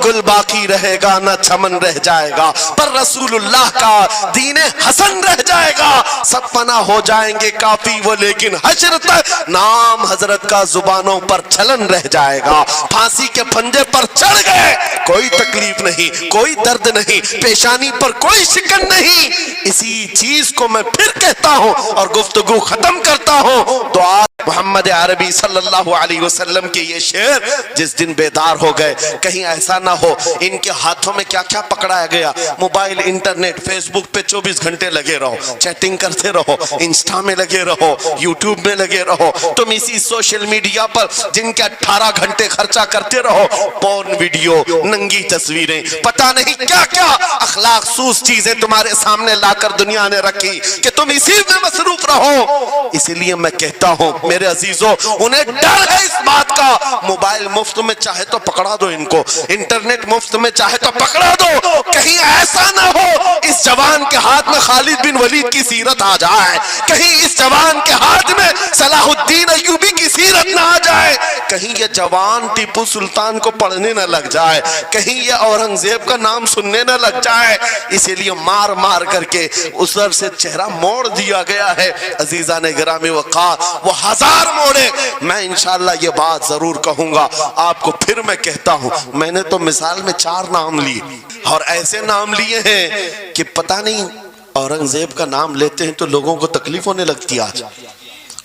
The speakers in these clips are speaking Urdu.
گل باقی رہے گا نہ چمن رہ جائے گا، پر رسول اللہ کا دین حسن رہ جائے گا۔ سب فنا ہو جائیں گے کافی وہ، لیکن حشر تک نام حضرت کا زبانوں پر چلن رہ جائے گا۔ پھانسی کے پھنجے پر چڑھ گئے، کوئی تکلیف نہیں، کوئی درد نہیں، پیشانی پر کوئی شکن نہیں۔ اسی چیز کو میں پھر کہتا ہوں اور گفتگو ختم کرتا ہوں۔ دعا محمد عربی صلی اللہ علیہ وسلم کے یہ شعر جس دن بیدار ہو گئے، کہیں ایسا نہ ہو ان کے ہاتھوں میں کیا کیا پکڑایا گیا، موبائل، انٹرنیٹ، فیس بک پہ 24 گھنٹے لگے رہو، چیٹنگ کرتے رہو، انسٹا میں لگے رہو، یوٹیوب میں لگے رہو، تم اسی سوشل میڈیا پر جن کے 18 گھنٹے خرچہ کرتے رہو، پورن ویڈیو، ننگی تصویریں، پتہ نہیں کیا کیا اخلاق سوز چیزیں تمہارے سامنے لا کر دنیا نے رکھی کہ تم اسی میں مصروف رہو۔ اسی لیے میں کہتا ہوں میرے عزیزوں، انہیں ڈر ہے اس بات کا، موبائل مفت میں چاہے تو پکڑا دو ان کو، انٹرنیٹ مفت میں چاہے تو پکڑا دو، کہیں ایسا نہ ہو اس جوان کے ہاتھ میں خالد بن ولید کی سیرت آ جائے، کہیں اس جوان کے ہاتھ میں صلاح الدین ایوبی کی سیرت نہ آ جائے، کہیں یہ جوان ٹیپو سلطان کو پڑھنے نہ لگ جائے، کہیں یہ اورنگزیب کا نام سننے نہ لگ جائے۔ اسی لیے مار مار کر کے اس طرف سے چہرہ موڑ دیا گیا ہے۔ عزیزان گرامی وقار، وہ ہزار موڑے، میں انشاءاللہ یہ بات ضرور کہوں گا آپ کو، پھر میں کہتا ہوں میں نے تو مثال میں 4 نام لیے اور ایسے نام لیے ہیں کہ پتہ نہیں اورنگزیب کا نام لیتے ہیں تو لوگوں کو تکلیف ہونے لگتی، آج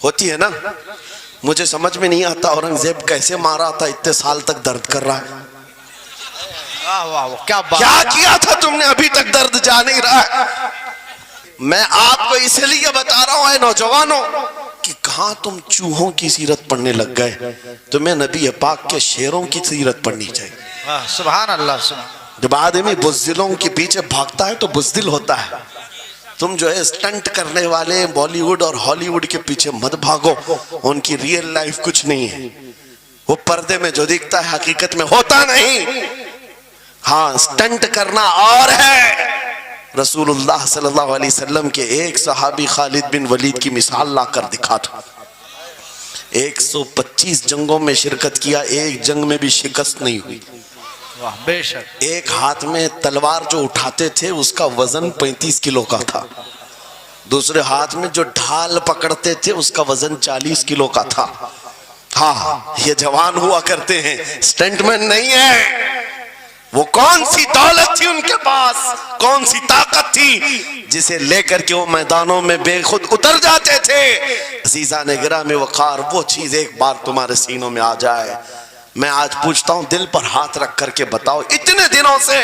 ہوتی ہے نا۔ مجھے سمجھ میں نہیں آتا اورنگزیب کیسے مارا تھا، اتنے سال تک درد کر رہا ہے، کیا کیا تھا تم نے، ابھی تک درد جا نہیں رہا ہے۔ میں آپ کو اس لیے بتا رہا ہوں اے نوجوانوں کہ کہاں تم چوہوں کی سیرت پڑھنے لگ گئے، تمہیں نبی پاک کے شیروں کی سیرت پڑھنی چاہیے۔ سبحان اللہ، سبحان۔ جب آدمی بزدلوں کے پیچھے بھاگتا ہے تو بزدل ہوتا ہے۔ تم جو ہے اسٹنٹ کرنے والے بالی ووڈ اور ہالی ووڈ کے پیچھے مت بھاگو، ان کی ریئل لائف کچھ نہیں ہے، وہ پردے میں جو دکھتا ہے حقیقت میں ہوتا نہیں۔ ہاں، اسٹنٹ کرنا اور ہے۔ رسول اللہ صلی اللہ علیہ وسلم کے ایک صحابی خالد بن ولید کی مثال لا کر دکھا تھا، 125 جنگوں میں شرکت کیا، ایک جنگ میں بھی شکست نہیں ہوئی۔ بے شک۔ ایک ہاتھ میں تلوار جو اٹھاتے تھے اس کا وزن 35 کلو کا تھا، دوسرے ہاتھ میں جو ڈھال پکڑتے تھے اس کا وزن 40 کلو کا تھا۔ ہاں، یہ جوان ہوا کرتے ہیں، اسٹنٹ مین نہیں ہے۔ وہ کون سی دولت تھی ان کے پاس، کون سی طاقت تھی جسے لے کر کے وہ میدانوں میں بے خود اتر جاتے تھے۔ عزیزان گرامی وقار، وہ چیز ایک بار تمہارے سینوں میں آ جائے، میں آج پوچھتا ہوں دل پر ہاتھ رکھ کر کے بتاؤ، اتنے دنوں سے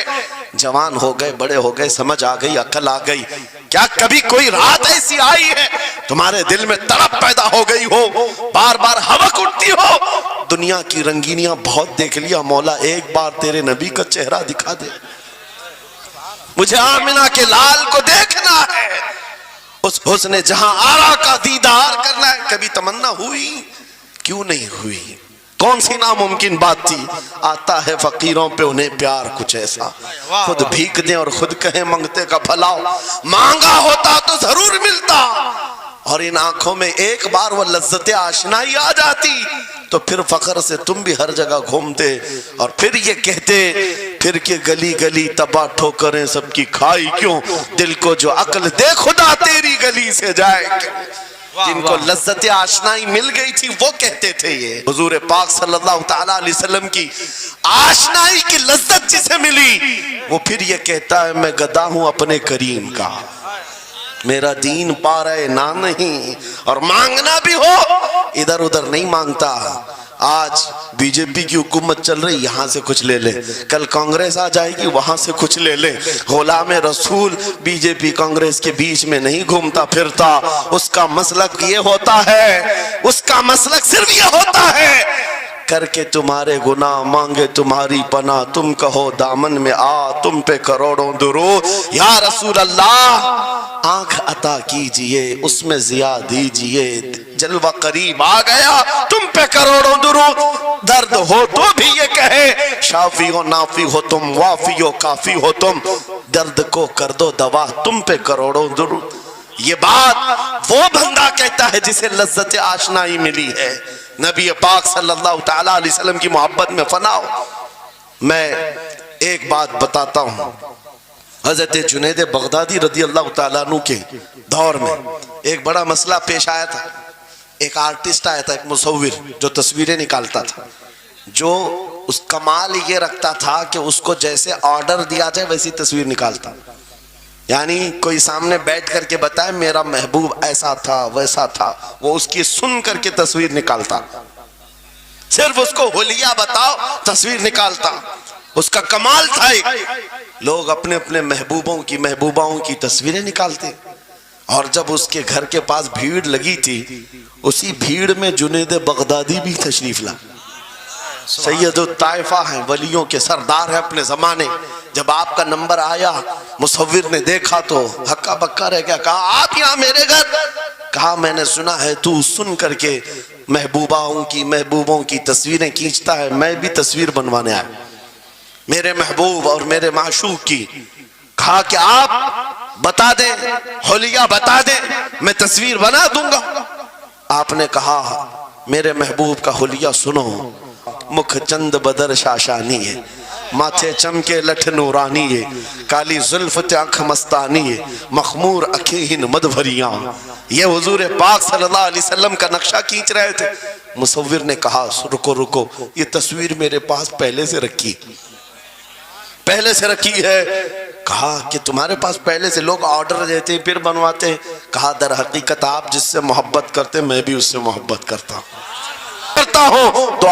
جوان ہو گئے، بڑے ہو گئے، سمجھ آ گئی، عقل آ گئی، کیا کبھی کوئی رات ایسی آئی ہے تمہارے دل میں تڑپ پیدا ہو گئی ہو، بار بار حوق اٹھتی ہو، دنیا کی رنگینیاں بہت دیکھ لیا، مولا ایک بار تیرے نبی کا چہرہ دکھا دے، مجھے آمنہ کے لال کو دیکھنا ہے، اس حسن جہاں آرا کا دیدار کرنا ہے۔ کبھی تمنا ہوئی؟ کیوں نہیں ہوئی؟ کون سی ناممکن بات تھی؟ آتا ہے فقیروں پہ انہیں پیار کچھ ایسا، خود بھیک دیں اور خود کہیں منگتے کا بھلا، مانگا ہوتا تو ضرور ملتا، اور ان آنکھوں میں ایک بار وہ لذت آشنائی آ جاتی تو پھر فخر سے تم بھی ہر جگہ گھومتے اور پھر یہ کہتے پھر کہ گلی گلی تباہ ٹھوکریں سب کی کھائی کیوں، دل کو جو عقل دے خدا تیری گلی سے جائے کیوں۔ جن کو لذت آشنائی مل گئی تھی وہ کہتے تھے، یہ حضور پاک صلی اللہ تعالیٰ علیہ وسلم کی آشنائی کی لذت جسے ملی وہ پھر یہ کہتا ہے میں گدا ہوں اپنے کریم کا، میرا دین پا رہے نہ نہیں، اور مانگنا بھی ہو ادھر ادھر نہیں مانگتا۔ آج بی جے پی کی حکومت چل رہی، یہاں سے کچھ لے لے، کل کانگریس آ جائے گی وہاں سے کچھ لے لے۔ غلام رسول بی جے پی کانگریس کے بیچ میں نہیں گھومتا پھرتا، اس کا مسلک یہ ہوتا ہے، اس کا مسلک صرف یہ ہوتا ہے کر کے تمہارے گناہ مانگے تمہاری پناہ، تم کہو دامن میں آ تم پہ کروڑوں درود، یا رسول اللہ آنکھ عطا کیجئے اس میں ضیاء دیجئے، جلوہ قریب آ گیا تم پہ کروڑوں درود، درد ہو تو بھی یہ کہے شافی و نافی ہو تم، وافی و کافی ہو تم، درد کو کر دو دوا تم پہ کروڑوں درود۔ یہ بات وہ بندہ کہتا ہے جسے لذت آشنائی ملی ہے، نبی پاک صلی اللہ تعالیٰ علیہ وسلم کی محبت میں فنا ہو۔ میں ایک بات بتاتا ہوں، حضرت جنید بغدادی رضی اللہ تعالیٰ عنہ کے دور میں ایک بڑا مسئلہ پیش آیا تھا. ایک آرٹسٹ آیا تھا، ایک مصور جو تصویریں نکالتا تھا، جو اس کمال یہ رکھتا تھا کہ اس کو جیسے آرڈر دیا جائے ویسی تصویر نکالتا. یعنی کوئی سامنے بیٹھ کر کے بتائے میرا محبوب ایسا تھا ویسا تھا، وہ اس کی سن کر کے تصویر نکالتا. صرف اس کو حلیہ بتاؤ تصویر نکالتا. اس کا کمال تھا. لوگ اپنے اپنے محبوبوں کی محبوباؤں کی تصویریں نکالتے، اور جب اس کے گھر کے پاس بھیڑ لگی تھی، اسی بھیڑ میں جنید بغدادی بھی تشریف لا. سید الطائفہ ہیں، ولیوں کے سردار ہیں اپنے زمانے. جب آپ کا نمبر آیا مصور نے دیکھا تو ہکا بکا رہ گیا. کہا آپ یہاں میرے گھر؟ کہا میں نے سنا ہے تو سن کر کے محبوبوں کی تصویریں کھینچتا ہے، میں بھی تصویر بنوانے آیا میرے محبوب اور میرے معشوق کی. کہا کہ آپ بتا دیں، حلیہ بتا دیں، میں تصویر بنا دوں گا. آپ نے کہا میرے محبوب کا حلیہ سنو. مکھ چند بدر شاشانی ہے، ماتھے چمکے لٹھ نورانی ہے، کالی زلف تے آنکھ مستانی ہے، مخمور اکھیں مد بھریاں. یہ حضور پاک صلی اللہ علیہ وسلم کا نقشہ کھینچ رہے تھے. مصور نے کہا رکو، یہ تصویر میرے پاس پہلے سے رکھی ہے. کہا کہ تمہارے پاس پہلے سے لوگ آرڈر دیتے پھر بنواتے. کہا در حقیقت آپ جس سے محبت کرتے میں بھی اس سے محبت کرتا ہوں تو